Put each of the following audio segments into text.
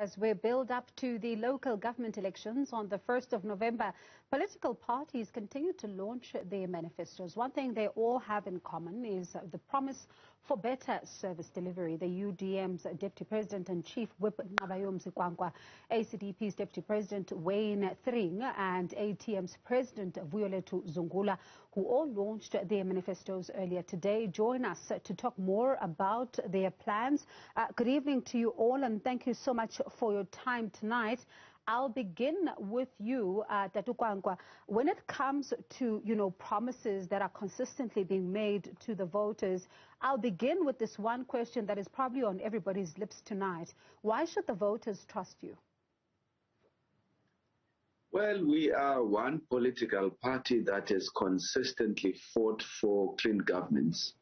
As we build up to the local government elections on the 1st of November, political parties continue to launch their manifestos. One thing they all have in common is the promise for better service delivery. The UDM's Deputy President and Chief Whip Nabayom Sikwankwa, ACDP's Deputy President Wayne Thring, and ATM's President Vuyolethu Zungula, who all launched their manifestos earlier today, join us to talk more about their plans. Good evening to you all, and thank you so much for your time tonight. I'll begin with you, Tatu Kwankwa. When it comes to, promises that are consistently being made to the voters, I'll begin with this one question that is probably on everybody's lips tonight. Why should the voters trust you? Well, we are one political party that has consistently fought for clean governments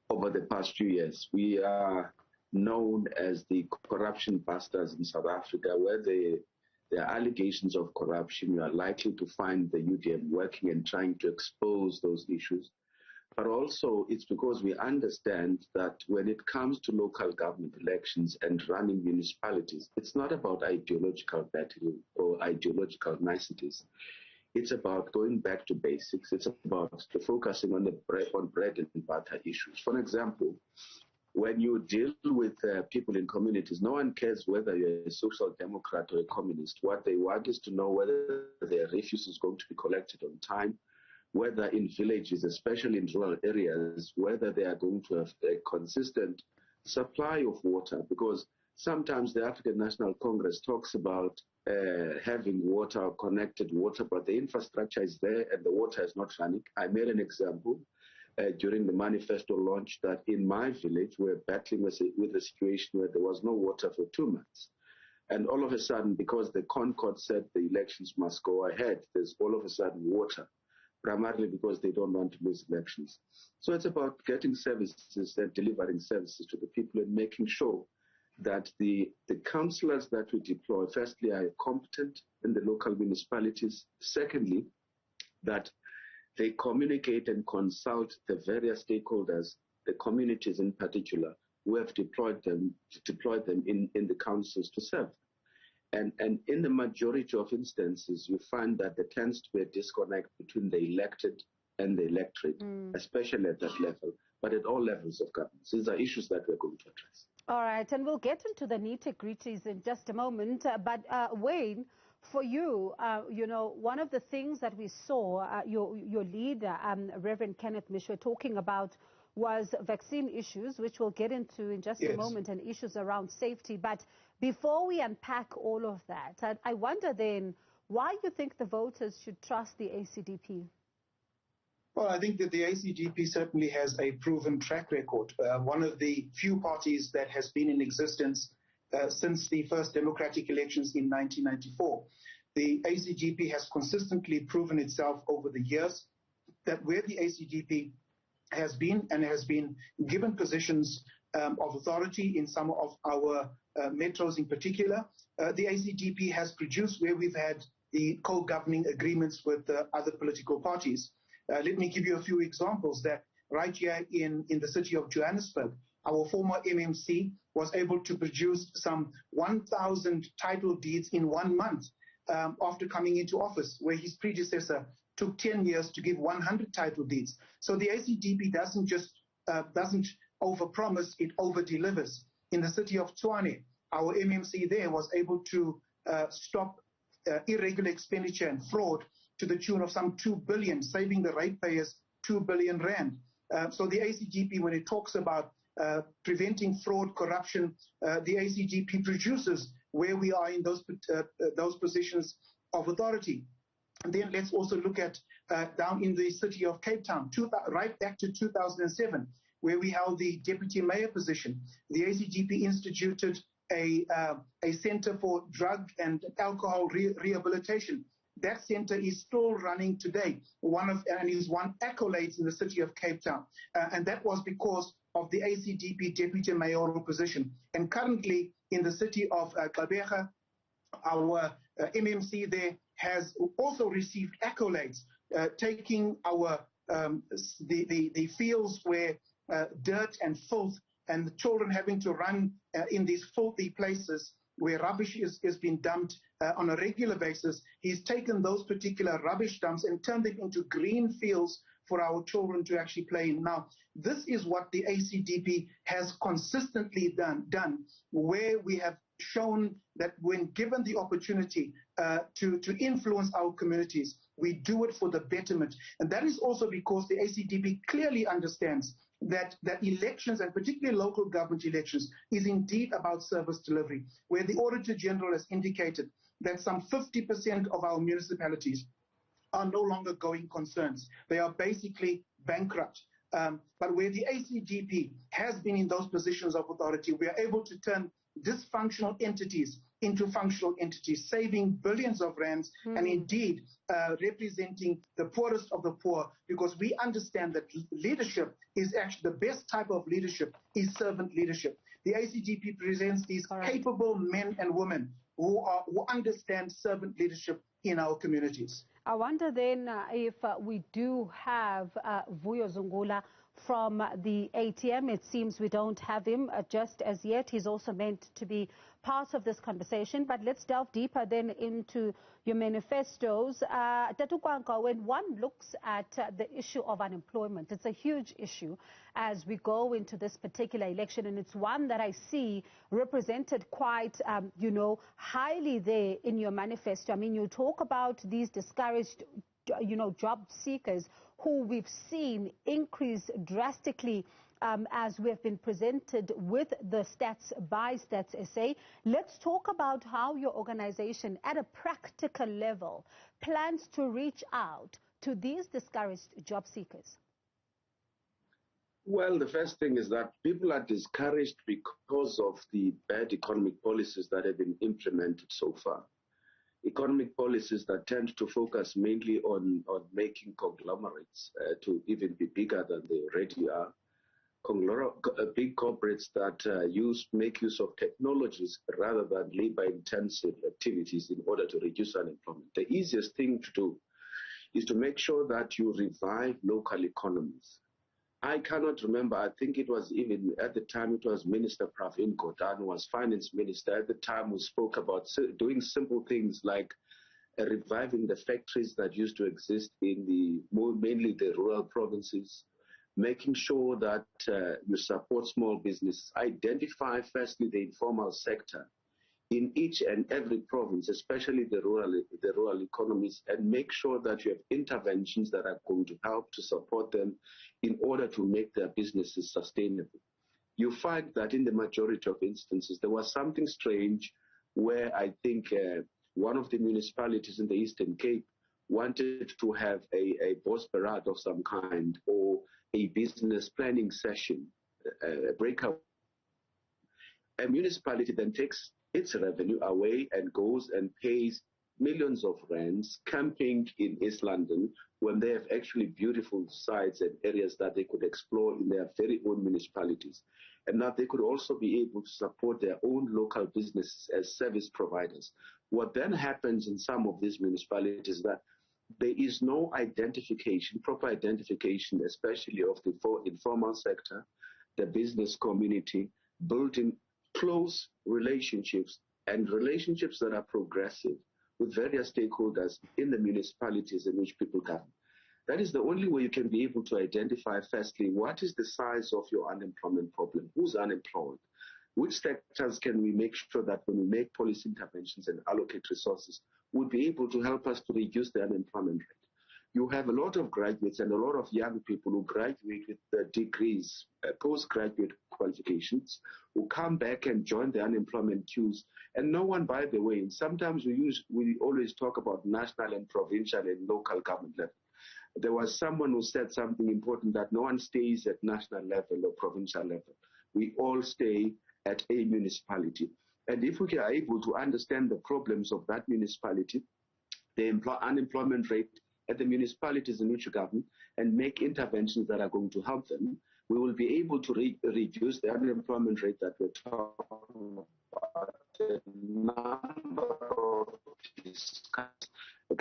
over the past few years. We are known as the corruption busters in South Africa, where there are allegations of corruption. You are likely to find the UDM working and trying to expose those issues. But also, it's because we understand that when it comes to local government elections and running municipalities, it's not about ideological battle or ideological niceties. It's about going back to basics. It's about focusing on bread and butter issues. For example, when you deal with people in communities, no one cares whether you're a social democrat or a communist. What they want is to know whether their refuse is going to be collected on time, whether in villages, especially in rural areas, whether they are going to have a consistent supply of water. Because sometimes the African National Congress talks about having water or connected water, but the infrastructure is there and the water is not running. I made an example during the manifesto launch that in my village we're battling with a situation where there was no water for 2 months. And all of a sudden, because the Concord said the elections must go ahead, there's all of a sudden water, primarily because they don't want to lose elections. So it's about getting services and delivering services to the people and making sure that the councillors that we deploy, firstly, are competent in the local municipalities. Secondly, that they communicate and consult the various stakeholders, the communities in particular, who have deployed them in the councils to serve. And in the majority of instances, you find that there tends to be a disconnect between the elected and the electorate, especially at that level, but at all levels of government. These are issues that we're going to address. All right, and we'll get into the nitty-gritties in just a moment. But Wayne, for you, one of the things that we saw your leader, Reverend Kenneth Mishwe, talking about was vaccine issues, which we'll get into in just a moment, and issues around safety. But before we unpack all of that, I wonder then why you think the voters should trust the ACDP? Well, I think that the ACDP certainly has a proven track record. One of the few parties that has been in existence since the first democratic elections in 1994. The ACDP has consistently proven itself over the years that where the ACDP has been given positions of authority in some of our metros in particular, the ACDP has produced where we've had the co-governing agreements with other political parties. Let me give you a few examples that right here in the city of Johannesburg, our former MMC was able to produce some 1,000 title deeds in 1 month after coming into office, where his predecessor took 10 years to give 100 title deeds. So the ACDP doesn't overpromise, it over-delivers. In the city of Tshwane, our MMC there was able to stop irregular expenditure and fraud to the tune of some 2 billion, saving the ratepayers 2 billion rand. So the ACDP, when it talks about preventing fraud, corruption, the ACDP produces where we are in those positions of authority. And then let's also look at down in the city of Cape Town, right back to 2007, where we held the deputy mayor position. The ACDP instituted a center for drug and alcohol rehabilitation. That center is still running today. And is won accolades in the city of Cape Town. And that was because of the ACDP deputy mayoral position. And currently in the city of Gqeberha, our MMC there has also received accolades, taking our the fields where dirt and filth and the children having to run in these filthy places where rubbish is being dumped on a regular basis. He's taken those particular rubbish dumps and turned them into green fields for our children to actually play in. Now, this is what the ACDP has consistently done, where we have shown that when given the opportunity to influence our communities, we do it for the betterment. And that is also because the ACDP clearly understands that elections, and particularly local government elections, is indeed about service delivery, where the Auditor General has indicated that some 50% of our municipalities are no longer going concerns. They are basically bankrupt. But where the ACDP has been in those positions of authority, we are able to turn dysfunctional entities into functional entities, saving billions of rands and indeed representing the poorest of the poor, because we understand that leadership is actually the best type of leadership is servant leadership. The ACDP presents these capable men and women who understand servant leadership in our communities. I wonder then if we do have Vuyo Zungula from the ATM. It seems we don't have him just as yet. He's also meant to be part of this conversation. But let's delve deeper then into your manifestos. Tatu Kwankwa, when one looks at the issue of unemployment, it's a huge issue as we go into this particular election. And it's one that I see represented quite, highly there in your manifesto. I mean, you talk about these discouraged job seekers who we've seen increase drastically as we have been presented with the stats by Stats SA. Let's talk about how your organization at a practical level plans to reach out to these discouraged job seekers. Well, the first thing is that people are discouraged because of the bad economic policies that have been implemented so far. Economic policies that tend to focus mainly on making conglomerates to even be bigger than they already are. Big corporates that make use of technologies rather than labor-intensive activities in order to reduce unemployment. The easiest thing to do is to make sure that you revive local economies. I cannot remember, I think it was even at the time it was Minister Pravin Gordhan who was finance minister at the time, who spoke about doing simple things like reviving the factories that used to exist in mainly the rural provinces, making sure that you support small business, identify firstly the informal sector in each and every province, especially the rural economies, and make sure that you have interventions that are going to help to support them in order to make their businesses sustainable. You find that in the majority of instances, there was something strange where I think one of the municipalities in the Eastern Cape wanted to have a boss parade of some kind or a business planning session, a breakout. A municipality then takes its revenue away and goes and pays millions of rands camping in East London when they have actually beautiful sites and areas that they could explore in their very own municipalities. And now they could also be able to support their own local businesses as service providers. What then happens in some of these municipalities is that there is no identification, proper identification, especially of the informal sector, the business community, building close relationships and relationships that are progressive with various stakeholders in the municipalities in which people govern. That is the only way you can be able to identify, firstly, what is the size of your unemployment problem? Who's unemployed? Which sectors can we make sure that when we make policy interventions and allocate resources, would be able to help us to reduce the unemployment rate? You have a lot of graduates and a lot of young people who graduate with degrees, postgraduate qualifications, who come back and join the unemployment queues. And no one, by the way, sometimes we always talk about national and provincial and local government level. There was someone who said something important, that no one stays at national level or provincial level. We all stay at a municipality. And if we are able to understand the problems of that municipality, the unemployment rate at the municipalities in which you govern, and make interventions that are going to help them, we will be able to reduce the unemployment rate that we're talking about. A number of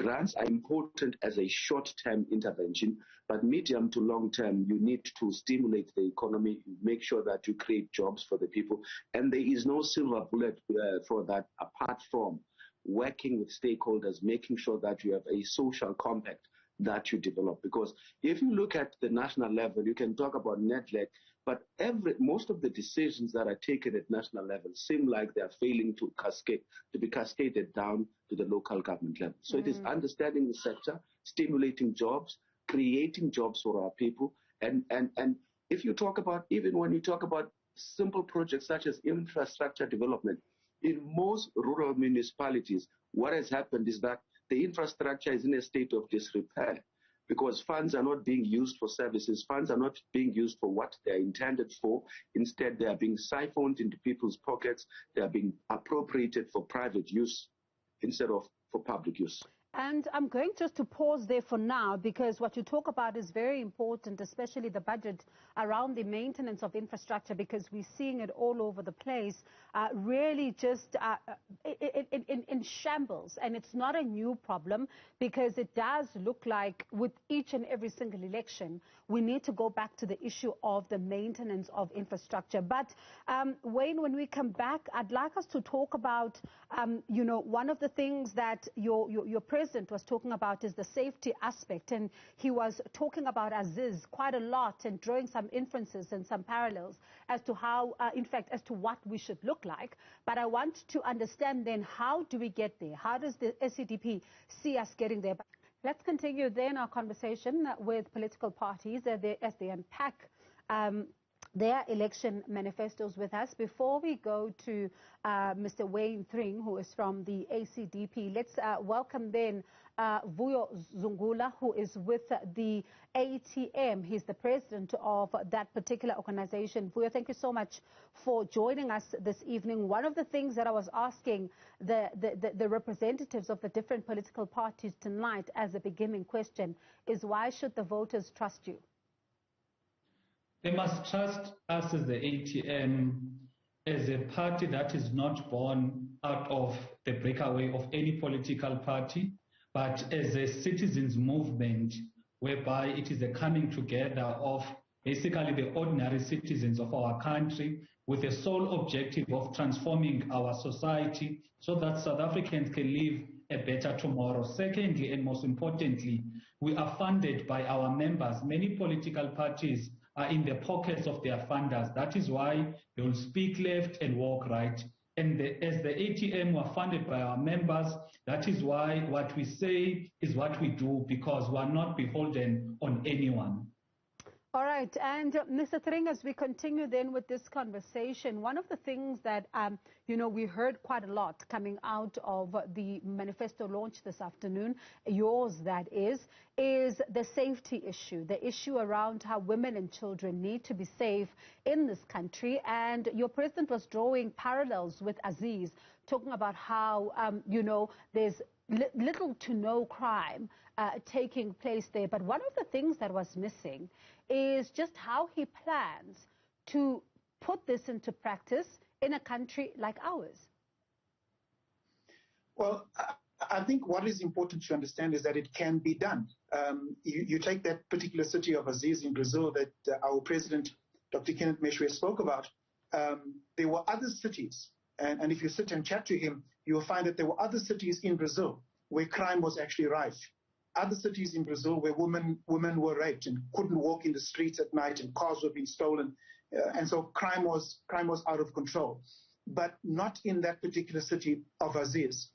grants are important as a short-term intervention, but medium to long-term, you need to stimulate the economy, make sure that you create jobs for the people. And there is no silver bullet for that apart from working with stakeholders, making sure that you have a social compact that you develop. Because if you look at the national level, you can talk about neglect, but most of the decisions that are taken at national level seem like they are failing to be cascaded down to the local government level. So it is understanding the sector, stimulating jobs, creating jobs for our people. And if you talk about, even when you talk about simple projects such as infrastructure development, in most rural municipalities, what has happened is that the infrastructure is in a state of disrepair because funds are not being used for services. Funds are not being used for what they are intended for. Instead, they are being siphoned into people's pockets. They are being appropriated for private use instead of for public use. And I'm going just to pause there for now, because what you talk about is very important, especially the budget around the maintenance of infrastructure, because we're seeing it all over the place, really just in shambles. And it's not a new problem, because it does look like with each and every single election, we need to go back to the issue of the maintenance of infrastructure. But Wayne, when we come back, I'd like us to talk about, one of the things that your president was talking about is the safety aspect, and he was talking about Aziz quite a lot and drawing some inferences and some parallels as to how, in fact, as to what we should look like. But I want to understand then, how do we get there? How does the SCDP see us getting there? Let's continue then our conversation with political parties as they unpack their election manifestos with us. Before we go to Mr. Wayne Thring, who is from the ACDP, let's welcome then Vuyo Zungula, who is with the ATM. He's the president of that particular organization. Vuyo, thank you so much for joining us this evening. One of the things that I was asking the representatives of the different political parties tonight as a beginning question is, why should the voters trust you? They must trust us as the ATM as a party that is not born out of the breakaway of any political party, but as a citizens' movement whereby it is a coming together of basically the ordinary citizens of our country with the sole objective of transforming our society so that South Africans can live a better tomorrow. Secondly, and most importantly, we are funded by our members. Many political parties are in the pockets of their funders. That is why they will speak left and walk right. And as the ATM were funded by our members, that is why what we say is what we do, because we are not beholden on anyone. All right, and Mr. Thring, as we continue then with this conversation, one of the things that, we heard quite a lot coming out of the manifesto launch this afternoon, yours that is the safety issue, the issue around how women and children need to be safe in this country. And your president was drawing parallels with Aziz, talking about how, there's little to no crime taking place there. But one of the things that was missing is just how he plans to put this into practice in a country like ours. Well, I think what is important to understand is that it can be done. You take that particular city of Aziz in Brazil that our president, Dr. Kenneth Meshwe, spoke about. There were other cities, and if you sit and chat to him, you will find that there were other cities in Brazil where crime was actually rife. Other cities in Brazil where women were raped and couldn't walk in the streets at night, and cars were being stolen, and so crime was out of control. But not in that particular city of Aziz.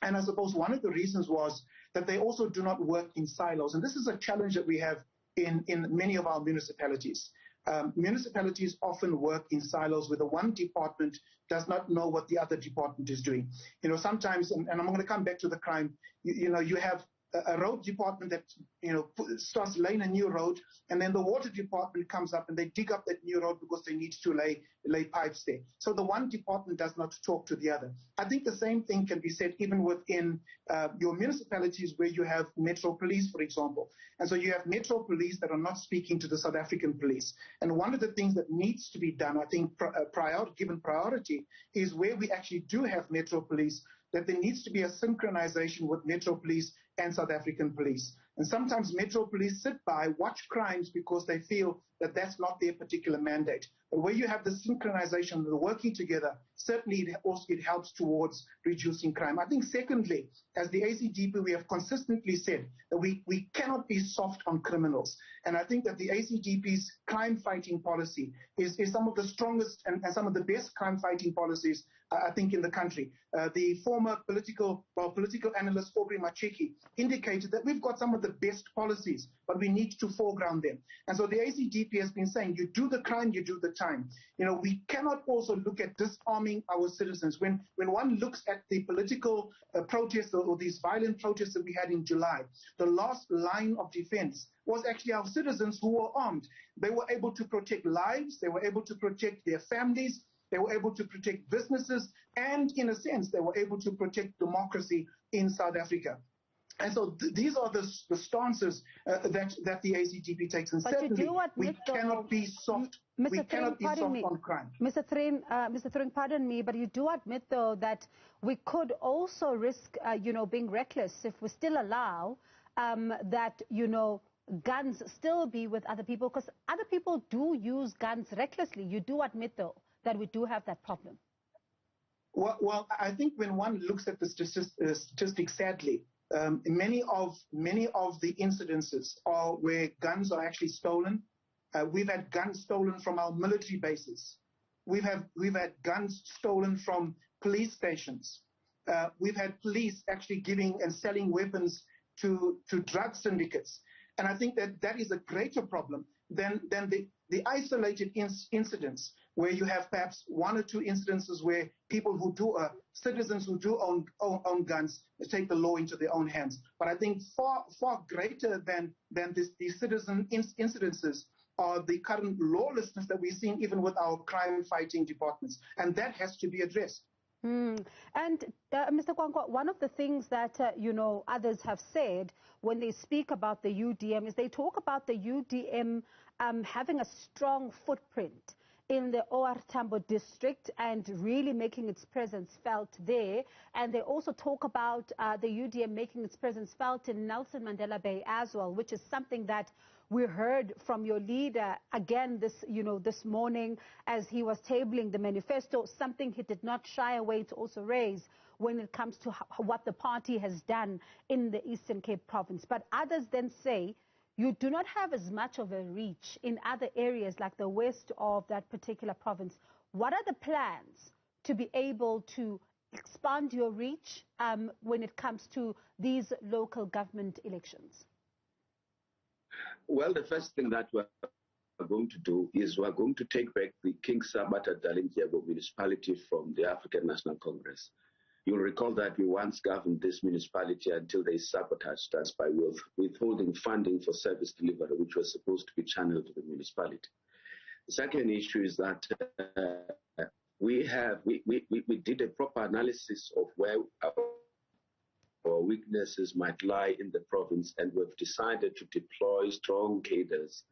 And I suppose one of the reasons was that they also do not work in silos, and this is a challenge that we have in many of our municipalities. Municipalities often work in silos where the one department does not know what the other department is doing. Sometimes, and I'm going to come back to the crime, you have a road department that starts laying a new road, and then the water department comes up and they dig up that new road because they need to lay pipes there. So the one department does not talk to the other. I think the same thing can be said even within your municipalities where you have Metro Police, for example. And so you have Metro Police that are not speaking to the South African police. And one of the things that needs to be done, I think, given priority, is where we actually do have Metro Police that there needs to be a synchronization with Metro Police and South African police. And sometimes Metro Police sit by, watch crimes because they feel that that's not their particular mandate. But where you have the synchronization, the working together, certainly it helps towards reducing crime. I think secondly, as the ACDP, we have consistently said that we cannot be soft on criminals. And I think that the ACDP's crime fighting policy is some of the strongest and some of the best crime fighting policies, I think, in the country. The former political analyst Aubrey Macheki indicated that we've got some of the best policies, but we need to foreground them. And so the ACDP has been saying, you do the crime, you do the time. You know, we cannot also look at disarming our citizens. When one looks at the political protests or these violent protests that we had in July, the last line of defense was actually our citizens who were armed. They were able to protect lives, they were able to protect their families, they were able to protect businesses, and in a sense, they were able to protect democracy in South Africa. And so these are the stances that the ACDP takes. And but certainly, we though, cannot be soft. Mr. We cannot be soft on crime. Mr. Thring, pardon me, but you do admit, though, that we could also risk, being reckless if we still allow that, guns still be with other people, because other people do use guns recklessly. You do admit, though, that we do have that problem. Well, I think when one looks at the statistics, sadly, many of the incidences are where guns are actually stolen. We've had guns stolen from our military bases. We've had guns stolen from police stations. We've had police actually giving and selling weapons to drug syndicates. And I think that is a greater problem than the isolated incidents where you have perhaps one or two incidences where people citizens who do own guns take the law into their own hands. But I think far greater than these citizen incidences are the current lawlessness that we're seeing even with our crime fighting departments. And that has to be addressed. And Mr. Kwankwa, one of the things that, others have said when they speak about the UDM is they talk about the UDM having a strong footprint in the OR Tambo district and really making its presence felt there. And they also talk about the UDM making its presence felt in Nelson Mandela Bay as well, which is something that we heard from your leader again this morning as he was tabling the manifesto, something he did not shy away to also raise when it comes to what the party has done in the Eastern Cape province. But others then say you do not have as much of a reach in other areas like the west of that particular province. What are the plans to be able to expand your reach when it comes to these local government elections? Well, the first thing that we're going to do is we're going to take back the King Sabata Dalindyebo municipality from the African National Congress. You'll recall that we once governed this municipality until they sabotaged us by withholding funding for service delivery, which was supposed to be channeled to the municipality. The second issue is that we did a proper analysis of where our weaknesses might lie in the province, and we've decided to deploy strong cadres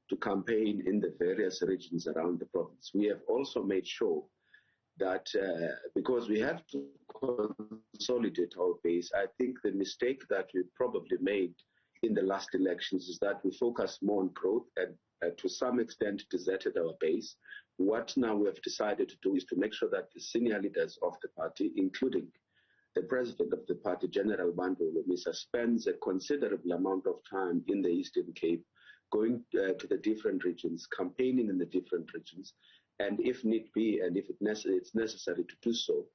to campaign in the various regions around the province. We have also made sure that because we have to consolidate our base, I think the mistake that we probably made in the last elections is that we focused more on growth and to some extent deserted our base. What now we have decided to do is to make sure that the senior leaders of the party, including the president of the party, General Bandolo Misa, spends a considerable amount of time in the Eastern Cape, going to the different regions, campaigning in the different regions, and if need be, and if it's necessary to do so,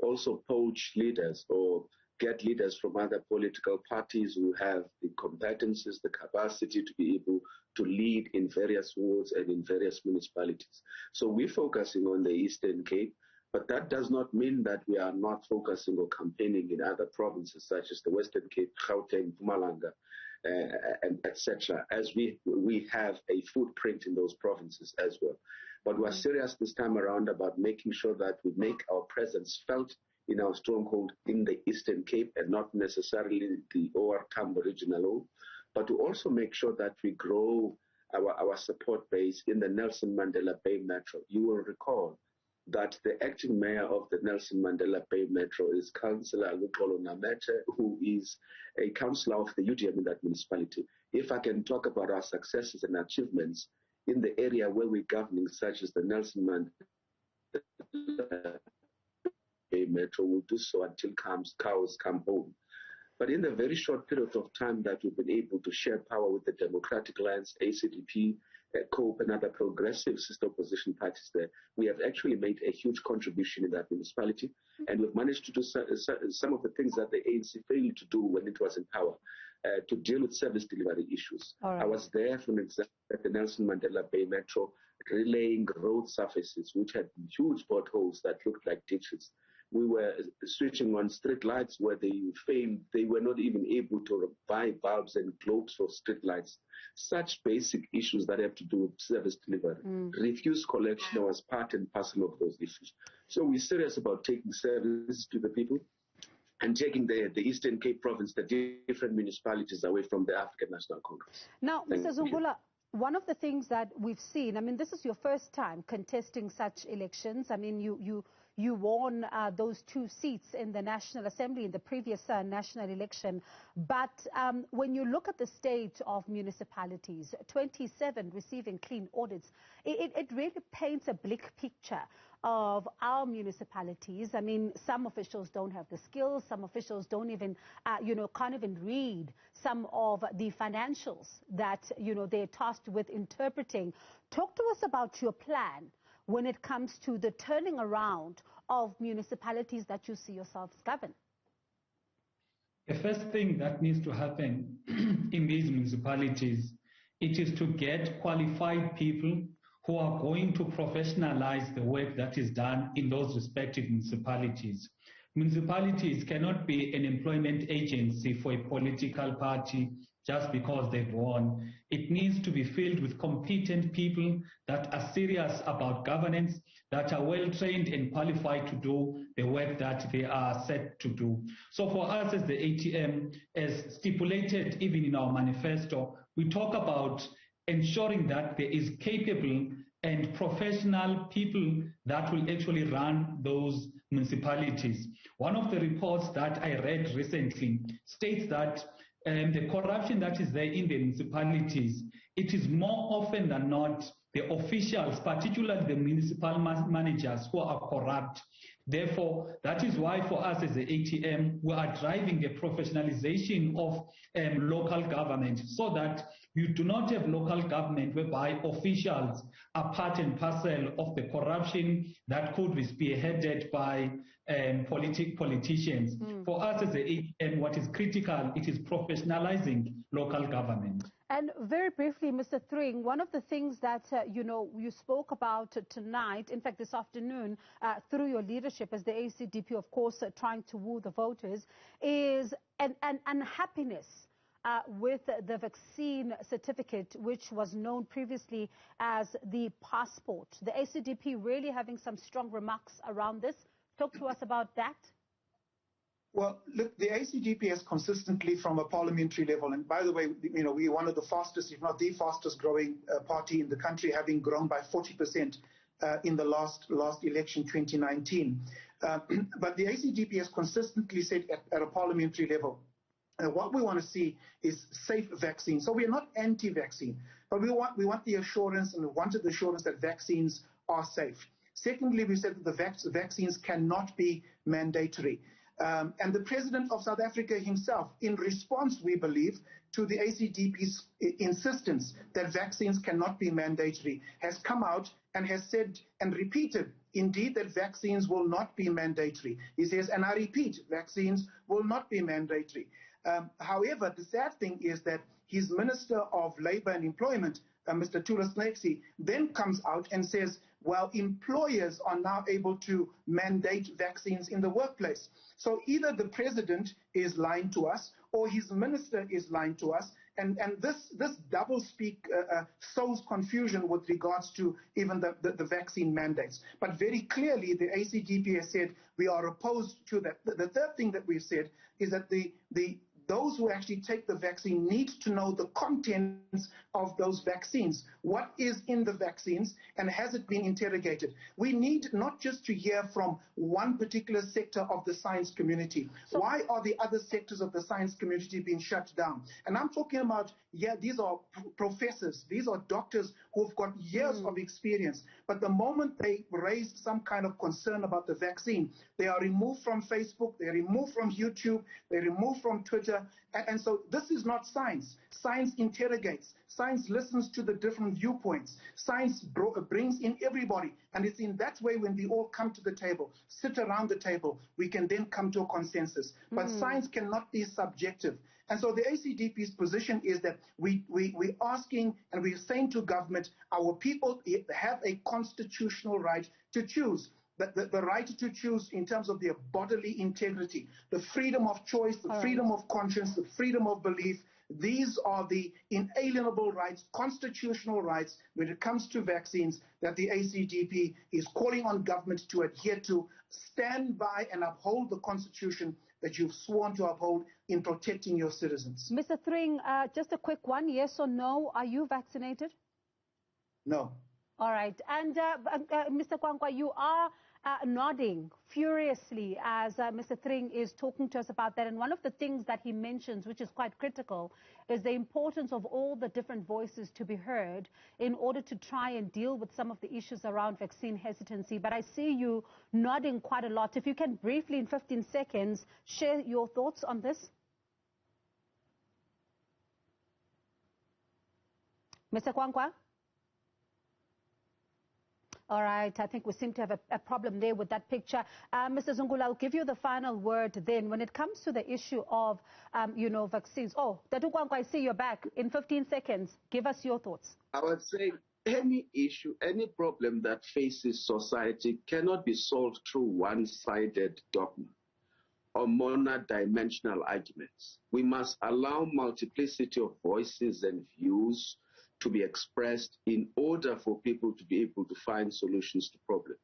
also poach leaders or get leaders from other political parties who have the competences, the capacity to be able to lead in various wards and in various municipalities. So we're focusing on the Eastern Cape, but that does not mean that we are not focusing or campaigning in other provinces such as the Western Cape, Gauteng, Mpumalanga, and etc., as we have a footprint in those provinces as well. But we're serious this time around about making sure that we make our presence felt in our stronghold in the Eastern Cape and not necessarily the OR Tambo regional, but to also make sure that we grow our support base in the Nelson Mandela Bay Metro. You will recall that the acting mayor of the Nelson Mandela Bay Metro is Councillor Luxolo Namete, who is a councillor of the UDM in that municipality. If I can talk about our successes and achievements in the area where we're governing, such as the Nelson Mandela Bay Metro, we'll do so until cows come home. But in the very short period of time that we've been able to share power with the Democratic Alliance, ACDP, COPE, and other progressive sister opposition parties there, we have actually made a huge contribution in that municipality, and we've managed to do some of the things that the ANC failed to do when it was in power, to deal with service delivery issues. Right. I was there, for example, at the Nelson Mandela Bay Metro, relaying road surfaces which had huge potholes that looked like ditches. We were switching on street lights where they failed. They were not even able to buy bulbs and globes for street lights. Such basic issues that have to do with service delivery. Refuse collection was part and parcel of those issues. So we're serious about taking service to the people and taking the Eastern Cape province, the different municipalities, away from the African National Congress. Now, Mr. Zungula, one of the things that we've seen, I mean, this is your first time contesting such elections. I mean, you won those 2 seats in the National Assembly in the previous national election. But when you look at the state of municipalities, 27 receiving clean audits, it really paints a bleak picture of our municipalities. I mean, some officials don't have the skills. Some officials don't even, can't even read some of the financials that, they're tasked with interpreting. Talk to us about your plan when it comes to the turning around of municipalities that you see yourselves govern. The first thing that needs to happen in these municipalities, it is to get qualified people who are going to professionalize the work that is done in those respective municipalities. Municipalities cannot be an employment agency for a political party just because they've won. It needs to be filled with competent people that are serious about governance, that are well trained and qualified to do the work that they are set to do. So for us as the ATM, as stipulated even in our manifesto, we talk about ensuring that there is capable and professional people that will actually run those municipalities. One of the reports that I read recently states that the corruption that is there in the municipalities, it is more often than not the officials, particularly the municipal managers, who are corrupt. Therefore, that is why for us as the ATM, we are driving the professionalization of local government, so that you do not have local government whereby officials are part and parcel of the corruption that could be spearheaded by politicians. For us as the ATM, what is critical, it is professionalizing local government. And very briefly, Mr. Thring, one of the things that, you spoke about tonight, in fact, this afternoon, through your leadership as the ACDP, of course, trying to woo the voters, is an unhappiness with the vaccine certificate, which was known previously as the passport. The ACDP really having some strong remarks around this. Talk to us about that. Well, look, the ACDP has consistently, from a parliamentary level, and by the way, we're one of the fastest, if not the fastest growing party in the country, having grown by 40% in the last election, 2019. But the ACDP has consistently said at a parliamentary level, what we want to see is safe vaccines. So we are not anti-vaccine, but we want the assurance, and we wanted the assurance that vaccines are safe. Secondly, we said that the vaccines cannot be mandatory. And the President of South Africa himself, in response, we believe, to the ACDP's insistence that vaccines cannot be mandatory, has come out and has said and repeated, indeed, that vaccines will not be mandatory. He says, and I repeat, vaccines will not be mandatory. However, the sad thing is that his Minister of Labour and Employment, Mr. Thulas Nxesi, then comes out and says, well, employers are now able to mandate vaccines in the workplace. So either the president is lying to us or his minister is lying to us. And this doublespeak sows confusion with regards to even the vaccine mandates. But very clearly, the ACDP has said we are opposed to that. The third thing that we've said is that the those who actually take the vaccine need to know the contents of those vaccines. What is in the vaccines, and has it been interrogated? We need not just to hear from one particular sector of the science community. Why are the other sectors of the science community being shut down? And I'm talking about, yeah, these are professors, these are doctors who've got years of experience. But the moment they raise some kind of concern about the vaccine, they are removed from Facebook, they're removed from YouTube, they're removed from Twitter. And so this is not science. Science interrogates. Science listens to the different viewpoints. Science brings in everybody. And it's in that way when we all come to the table, sit around the table, we can then come to a consensus. But science cannot be subjective. And so the ACDP's position is that we're asking and we're saying to government, our people have a constitutional right to choose. The right to choose in terms of their bodily integrity, the freedom of choice, the freedom of conscience, the freedom of belief. These are the inalienable rights, constitutional rights, when it comes to vaccines, that the ACDP is calling on government to adhere to, stand by and uphold the Constitution that you've sworn to uphold in protecting your citizens. Mr. Thring, just a quick one, yes or no, are you vaccinated? No. All right. And Mr. Kwankwa, you are nodding furiously as Mr. Thring is talking to us about that. And one of the things that he mentions, which is quite critical, is the importance of all the different voices to be heard in order to try and deal with some of the issues around vaccine hesitancy. But I see you nodding quite a lot. If you can briefly, in 15 seconds, share your thoughts on this. Mr. Kwankwa? All right, I think we seem to have a problem there with that picture. Mr. Zungula, I'll give you the final word then. When it comes to the issue of, vaccines. Oh, Tatu Kwankwa, I see you're back. In 15 seconds, give us your thoughts. I would say any issue, any problem that faces society cannot be solved through one-sided dogma or monodimensional arguments. We must allow multiplicity of voices and views to be expressed in order for people to be able to find solutions to problems.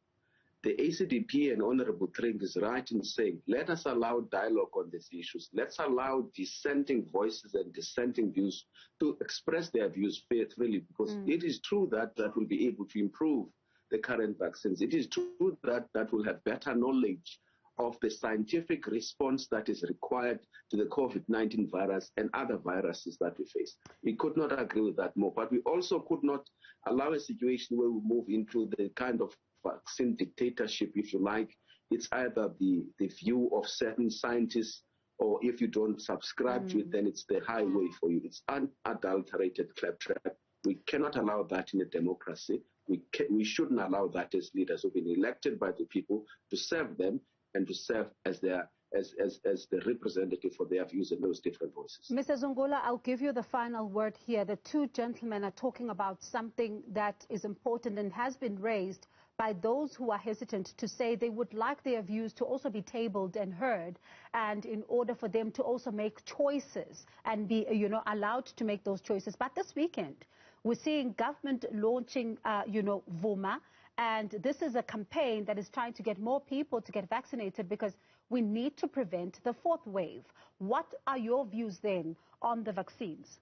The ACDP and Honorable Thring is right in saying, let us allow dialogue on these issues. Let's allow dissenting voices and dissenting views to express their views faithfully, because it is true that that will be able to improve the current vaccines. It is true that that will have better knowledge of the scientific response that is required to the COVID-19 virus and other viruses that we face. We could not agree with that more, but we also could not allow a situation where we move into the kind of vaccine dictatorship, if you like. It's either the view of certain scientists, or if you don't subscribe to it, then it's the highway for you. It's unadulterated claptrap. We cannot allow that in a democracy. We shouldn't allow that as leaders who've been elected by the people to serve them and to serve as the representative for their views and those different voices. Mr. Zungula, I'll give you the final word here. The two gentlemen are talking about something that is important and has been raised by those who are hesitant to say they would like their views to also be tabled and heard, and in order for them to also make choices and be, allowed to make those choices. But this weekend, we're seeing government launching, Vuma. And this is a campaign that is trying to get more people to get vaccinated because we need to prevent the fourth wave. What are your views then on the vaccines?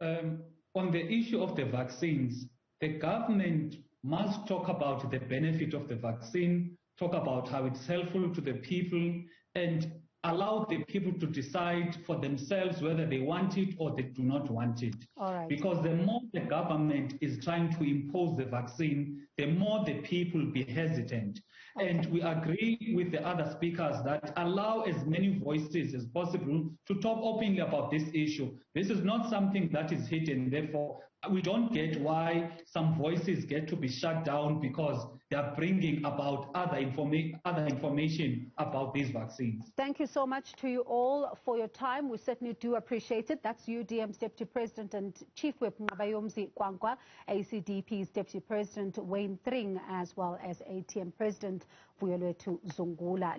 On the issue of the vaccines, the government must talk about the benefit of the vaccine, talk about how it's helpful to the people, and allow the people to decide for themselves whether they want it or they do not want it. All right. Because the more the government is trying to impose the vaccine, the more the people be hesitant. Okay. And we agree with the other speakers that allow as many voices as possible to talk openly about this issue. This is not something that is hidden. Therefore, we don't get why some voices get to be shut down because they are bringing about other information about these vaccines. Thank you so much to you all for your time. We certainly do appreciate it. That's UDM's Deputy President and Chief Whip Ngabayomzi Kwankwa, ACDP's Deputy President Wayne Thring, as well as ATM President Vuyolethu Zungula.